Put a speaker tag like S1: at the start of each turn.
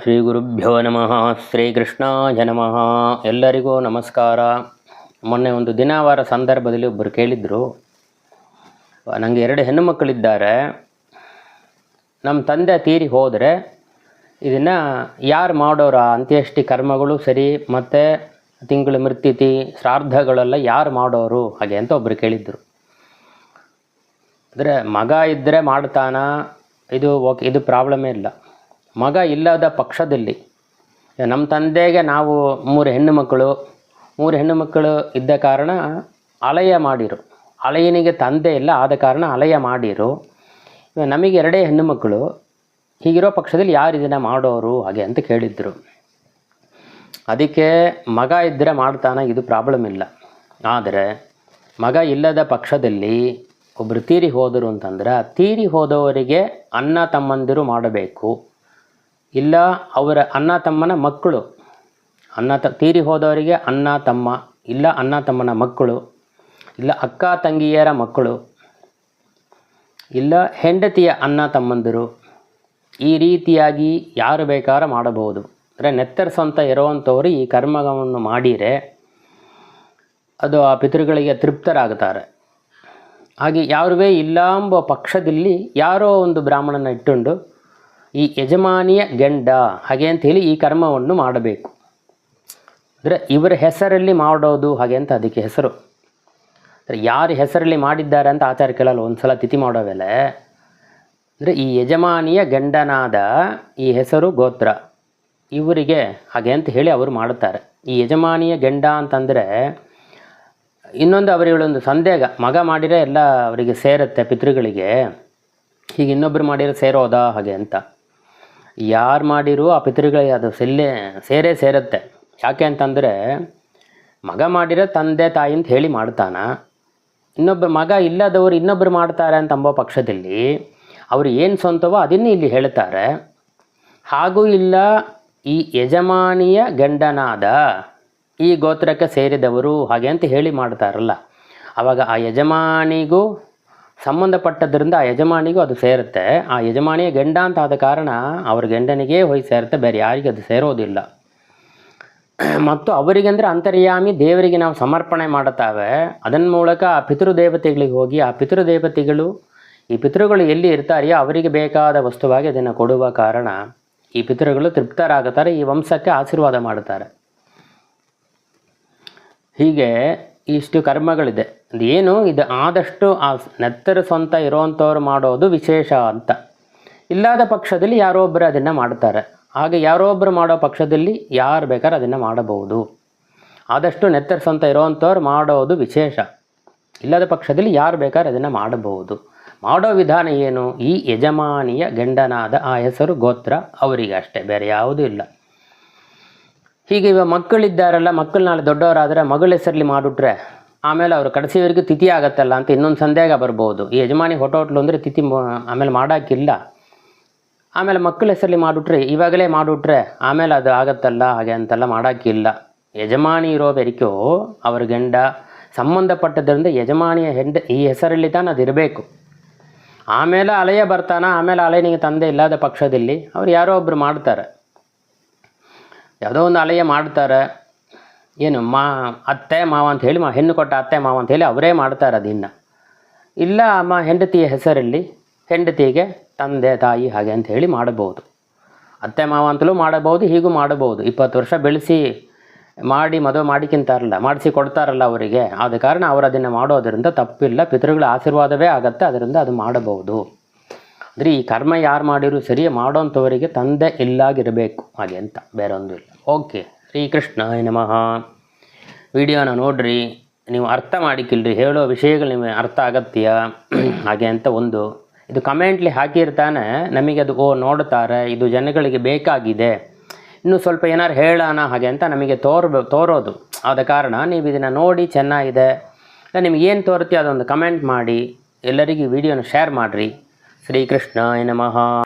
S1: ಶ್ರೀ ಗುರುಭ್ಯೋ ನಮಃ. ಶ್ರೀಕೃಷ್ಣಾಯ ನಮಃ. ಎಲ್ಲರಿಗೂ ನಮಸ್ಕಾರ. ಮೊನ್ನೆ ಒಂದು ದಿನವಾರ ಸಂದರ್ಭದಲ್ಲಿ ಒಬ್ಬರು ಕೇಳಿದರು, ನನಗೆ 2 ಹೆಣ್ಣು ಮಕ್ಕಳಿದ್ದಾರೆ, ನಮ್ಮ ತಂದೆ ತೀರಿ ಹೋದರೆ ಇದನ್ನು ಯಾರು ಮಾಡೋರ ಅಂತ್ಯೇಷ್ಟಿ ಕರ್ಮಗಳು ಸರಿ ಮತ್ತು ತಿಂಗಳು ಮೃತ್ಯುತಿ ಶ್ರಾದ್ದಗಳೆಲ್ಲ ಯಾರು ಮಾಡೋರು ಹಾಗೆ ಅಂತ ಒಬ್ಬರು ಕೇಳಿದರು. ಅಂದರೆ ಮಗ ಇದ್ದರೆ ಮಾಡ್ತಾನ, ಇದು ಓಕೆ, ಇದು ಪ್ರಾಬ್ಲಮೇ ಇಲ್ಲ. ಮಗ ಇಲ್ಲದ ಪಕ್ಷದಲ್ಲಿ ನಮ್ಮ ತಂದೆಗೆ ನಾವು 3 ಹೆಣ್ಣು ಮಕ್ಕಳು ಇದ್ದ ಕಾರಣ ಅಲಯ ಮಾಡಿರು, ಅಲಯನಿಗೆ ತಂದೆ ಇಲ್ಲ, ಆದ ಕಾರಣ ಅಲಯ ಮಾಡಿರು. ನಮಗೆ 2 ಹೆಣ್ಣು ಮಕ್ಕಳು, ಹೀಗಿರೋ ಪಕ್ಷದಲ್ಲಿ ಯಾರು ಇದನ್ನು ಮಾಡೋರು ಹಾಗೆ ಅಂತ ಕೇಳಿದ್ರು. ಅದಕ್ಕೆ ಮಗ ಇದ್ದರೆ ಮಾಡ್ತಾನೆ, ಇದು ಪ್ರಾಬ್ಲಮ್ ಇಲ್ಲ. ಆದರೆ ಮಗ ಇಲ್ಲದ ಪಕ್ಷದಲ್ಲಿ ಒಬ್ಬರು ತೀರಿ ಹೋದರು ಅಂತಂದ್ರೆ ತೀರಿ ಹೋದವರಿಗೆ ಅಣ್ಣ ತಮ್ಮಂದಿರು ಮಾಡಬೇಕು, ಇಲ್ಲ ಅವರ ಅಣ್ಣ ತಮ್ಮನ ಮಕ್ಕಳು, ತೀರಿ ಹೋದವರಿಗೆ ಅಣ್ಣ ತಮ್ಮ, ಇಲ್ಲ ಅಣ್ಣ ತಮ್ಮನ ಮಕ್ಕಳು, ಇಲ್ಲ ಅಕ್ಕ ತಂಗಿಯರ ಮಕ್ಕಳು, ಇಲ್ಲ ಹೆಂಡತಿಯ ಅಣ್ಣ ತಮ್ಮಂದಿರು, ಈ ರೀತಿಯಾಗಿ ಯಾರು ಬೇಕಾದ್ರೂ ಮಾಡಬಹುದು. ಅಂದರೆ ನೆತ್ತರಿಸಂತ ಇರುವಂಥವರು ಈ ಕರ್ಮವನ್ನು ಮಾಡಿದರೆ ಅದು ಆ ಪಿತೃಗಳಿಗೆ ತೃಪ್ತರಾಗ್ತಾರೆ. ಹಾಗೆ ಯಾರುವೇ ಇಲ್ಲ ಎಂಬ ಪಕ್ಷದಲ್ಲಿ ಯಾರೋ ಒಂದು ಬ್ರಾಹ್ಮಣನ ಇಟ್ಟುಕೊಂಡು ಈ ಯಜಮಾನಿಯ ಗಂಡ ಹಾಗೆ ಅಂಥೇಳಿ ಈ ಕರ್ಮವನ್ನು ಮಾಡಬೇಕು. ಅಂದರೆ ಇವರ ಹೆಸರಲ್ಲಿ ಮಾಡೋದು ಹಾಗೆ ಅಂತ ಅದಕ್ಕೆ ಹೆಸರು. ಅಂದರೆ ಯಾರ ಹೆಸರಲ್ಲಿ ಮಾಡಿದ್ದಾರೆ ಅಂತ ಆಚಾರ ಕೇಳಲ್ಲ, ಒಂದು ಸಲ ತಿಥಿ ಮಾಡೋ ವೇಳೆ. ಅಂದರೆ ಈ ಯಜಮಾನಿಯ ಗಂಡನಾದ ಈ ಹೆಸರು ಗೋತ್ರ ಇವರಿಗೆ ಹಾಗೆ ಅಂತ ಹೇಳಿ ಅವರು ಮಾಡುತ್ತಾರೆ. ಈ ಯಜಮಾನಿಯ ಗಂಡ ಅಂತಂದರೆ ಇನ್ನೊಂದು ಅವರಿಗಳೊಂದು ಸಂದೇಹ, ಮಗ ಮಾಡಿದರೆ ಎಲ್ಲ ಅವರಿಗೆ ಸೇರುತ್ತೆ ಪಿತೃಗಳಿಗೆ, ಹೀಗೆ ಇನ್ನೊಬ್ಬರು ಮಾಡಿದರೆ ಸೇರೋದಾ ಹಾಗೆ ಅಂತ. ಯಾರು ಮಾಡಿರೂ ಆ ಪಿತೃಗಳಿಗೆ ಅದು ಸೇರುತ್ತೆ. ಯಾಕೆ ಅಂತಂದರೆ ಮಗ ಮಾಡಿರೋ ತಂದೆ ತಾಯಿ ಅಂತ ಹೇಳಿ ಮಾಡ್ತಾನೆ, ಇನ್ನೊಬ್ಬರು ಮಗ ಇಲ್ಲದವರು ಇನ್ನೊಬ್ಬರು ಮಾಡ್ತಾರೆ ಅಂತ ಅಂಬೋ ಪಕ್ಷದಲ್ಲಿ ಅವರು ಏನು ಸ್ವಂತವೋ ಅದನ್ನೇ ಇಲ್ಲಿ ಹೇಳ್ತಾರೆ. ಹಾಗೂ ಇಲ್ಲ ಈ ಯಜಮಾನಿಯ ಗಂಡನಾದ ಈ ಗೋತ್ರಕ್ಕೆ ಸೇರಿದವರು ಹಾಗೆ ಅಂತ ಹೇಳಿ ಮಾಡ್ತಾರಲ್ಲ, ಆವಾಗ ಆ ಯಜಮಾನಿಗೂ ಸಂಬಂಧಪಟ್ಟದ್ರಿಂದ ಆ ಯಜಮಾನಿಗೂ ಅದು ಸೇರುತ್ತೆ. ಆ ಯಜಮಾನಿಯ ಗಂಡ ಅಂತ ಆದ ಕಾರಣ ಅವ್ರ ಗಂಡನಿಗೇ ಹೋಗಿ ಸೇರುತ್ತೆ, ಬೇರೆ ಯಾರಿಗೆ ಅದು ಸೇರೋದಿಲ್ಲ. ಮತ್ತು ಅವರಿಗೆಂದರೆ ಅಂತರ್ಯಾಮಿ ದೇವರಿಗೆ ನಾವು ಸಮರ್ಪಣೆ ಮಾಡುತ್ತೇವೆ. ಅದನ್ನ ಮೂಲಕ ಆ ಪಿತೃದೇವತೆಗಳಿಗೆ ಹೋಗಿ ಆ ಪಿತೃದೇವತೆಗಳು ಈ ಪಿತೃಗಳು ಎಲ್ಲಿ ಇರ್ತಾರೆಯೋ ಅವರಿಗೆ ಬೇಕಾದ ವಸ್ತುವಾಗಿ ಅದನ್ನು ಕೊಡುವ ಕಾರಣ ಈ ಪಿತೃಗಳು ತೃಪ್ತರಾಗುತ್ತಾರೆ, ಈ ವಂಶಕ್ಕೆ ಆಶೀರ್ವಾದ ಮಾಡುತ್ತಾರೆ. ಹೀಗೆ ಇಷ್ಟು ಕರ್ಮಗಳಿದೆ. ಏನು ಇದು ಆದಷ್ಟು ಆ ನೆತ್ತರ ಸ್ವಂತ ಇರೋವಂಥವ್ರು ಮಾಡೋದು ವಿಶೇಷ ಅಂತ. ಇಲ್ಲದ ಪಕ್ಷದಲ್ಲಿ ಯಾರೊಬ್ಬರು ಅದನ್ನು ಮಾಡ್ತಾರೆ. ಹಾಗೆ ಯಾರೊಬ್ಬರು ಮಾಡೋ ಪಕ್ಷದಲ್ಲಿ ಯಾರು ಬೇಕಾದ್ರೆ ಅದನ್ನು ಮಾಡಬಹುದು. ಆದಷ್ಟು ನೆತ್ತರ ಸ್ವಂತ ಇರೋವಂಥವ್ರು ಮಾಡೋದು ವಿಶೇಷ. ಇಲ್ಲದ ಪಕ್ಷದಲ್ಲಿ ಯಾರು ಬೇಕಾದ್ರೆ ಅದನ್ನು ಮಾಡಬಹುದು. ಮಾಡೋ ವಿಧಾನ ಏನು? ಈ ಯಜಮಾನಿಯ ಗಂಡನಾದ ಆ ಹೆಸರು ಗೋತ್ರ ಅವರಿಗೆ ಅಷ್ಟೇ, ಬೇರೆ ಯಾವುದೂ ಇಲ್ಲ. ಹೀಗೆ ಇವಾಗ ಮಕ್ಕಳಿದ್ದಾರಲ್ಲ, ಮಕ್ಕಳು ನಾಳೆ ದೊಡ್ಡವರಾದರೆ ಮಗಳ ಹೆಸರಲ್ಲಿ ಮಾಡಿಬಿಟ್ರೆ ಆಮೇಲೆ ಅವರು ಕಡೆಸಿಯವರೆಗೂ ತಿಥಿ ಆಗತ್ತಲ್ಲ ಅಂತ ಇನ್ನೊಂದು ಸಂದೇಹ ಬರ್ಬೋದು. ಈ ಯಜಮಾನಿ ಹೊಟ್ಟೋಟ್ಲು ಅಂದರೆ ತಿಥಿ ಆಮೇಲೆ ಮಾಡೋಕ್ಕಿಲ್ಲ. ಆಮೇಲೆ ಮಕ್ಕಳ ಹೆಸರಲ್ಲಿ ಮಾಡಿಬಿಟ್ರೆ ಇವಾಗಲೇ ಮಾಡಿಬಿಟ್ರೆ ಆಮೇಲೆ ಅದು ಆಗತ್ತಲ್ಲ ಹಾಗೆ ಅಂತೆಲ್ಲ ಮಾಡೋಕ್ಕಿಲ್ಲ. ಯಜಮಾನಿ ಇರೋ ಬೆರಿಕೋ ಅವ್ರ ಗಂಡ ಸಂಬಂಧಪಟ್ಟದ್ರಿಂದ ಯಜಮಾನಿಯ ಈ ಹೆಸರಲ್ಲಿ ತಾನು ಅದು ಇರಬೇಕು. ಆಮೇಲೆ ಅಲೆಯ ಬರ್ತಾನೆ, ಆಮೇಲೆ ಅಲೆನಿಗೆ ತಂದೆ ಇಲ್ಲದ ಪಕ್ಷದಲ್ಲಿ ಅವ್ರು ಯಾರೋ ಒಬ್ಬರು ಮಾಡ್ತಾರೆ, ಯಾವುದೋ ಒಂದು ಅಲೆಯ ಮಾಡ್ತಾರೆ. ಏನು ಅತ್ತೆ ಮಾವ ಅಂತ ಹೇಳಿ ಹೆಣ್ಣು ಕೊಟ್ಟ ಅತ್ತೆ ಮಾವ ಅಂತ ಹೇಳಿ ಅವರೇ ಮಾಡ್ತಾರೆ ಅದನ್ನು. ಇಲ್ಲ ಹೆಂಡತಿಯ ಹೆಸರಲ್ಲಿ ಹೆಂಡತಿಗೆ ತಂದೆ ತಾಯಿ ಹಾಗೆ ಅಂತ ಹೇಳಿ ಮಾಡಬಹುದು. ಅತ್ತೆ ಮಾವ ಅಂತಲೂ ಮಾಡಬಹುದು, ಹೀಗೂ ಮಾಡಬಹುದು. 20 ವರ್ಷ ಬೆಳೆಸಿ ಮಾಡಿ ಮದುವೆ ಮಾಡಿಸಿ ಕೊಡ್ತಾರಲ್ಲ ಅವರಿಗೆ, ಆದ ಕಾರಣ ಅವರು ಅದನ್ನು ಮಾಡೋದರಿಂದ ತಪ್ಪಿಲ್ಲ, ಪಿತೃಗಳ ಆಶೀರ್ವಾದವೇ ಆಗುತ್ತೆ, ಅದರಿಂದ ಅದು ಮಾಡಬಹುದು. ಅಂದರೆ ಈ ಕರ್ಮ ಯಾರು ಮಾಡಿರೂ ಸರಿ, ಮಾಡೋಂಥವರಿಗೆ ತಂದೆ ಇಲ್ಲಾಗಿರಬೇಕು ಹಾಗೆ ಅಂತ, ಬೇರೆ ಒಂದು ಇಲ್ಲ. ಓಕೆ, ಶ್ರೀಕೃಷ್ಣಾಯ ನಮಃ. ವಿಡಿಯೋನ ನೋಡ್ರಿ, ನೀವು ಅರ್ಥ ಮಾಡಿಕಿಲ್ರಿ, ಹೇಳೋ ವಿಷಯಗಳು ನಿಮಗೆ ಅರ್ಥ ಆಗತ್ತೀಯ ಹಾಗೆ ಅಂತ ಒಂದು ಇದು ಕಮೆಂಟ್ಲಿ ಹಾಕಿರ್ತಾನೆ, ನಮಗೆ ಅದು ನೋಡ್ತಾರೆ, ಇದು ಜನಗಳಿಗೆ ಬೇಕಾಗಿದೆ, ಇನ್ನೂ ಸ್ವಲ್ಪ ಏನಾರು ಹೇಳೋಣ ಹಾಗೆ ಅಂತ ನಮಗೆ ತೋರೋದು. ಆದ ಕಾರಣ ನೀವು ಇದನ್ನು ನೋಡಿ ಚೆನ್ನಾಗಿದೆ, ನಿಮಗೇನು ತೋರುತ್ತೆ ಅದೊಂದು ಕಮೆಂಟ್ ಮಾಡಿ, ಎಲ್ಲರಿಗೂ ವಿಡಿಯೋನ ಶೇರ್ ಮಾಡಿರಿ. ಶ್ರೀಕೃಷ್ಣಾಯ ನಮಃ.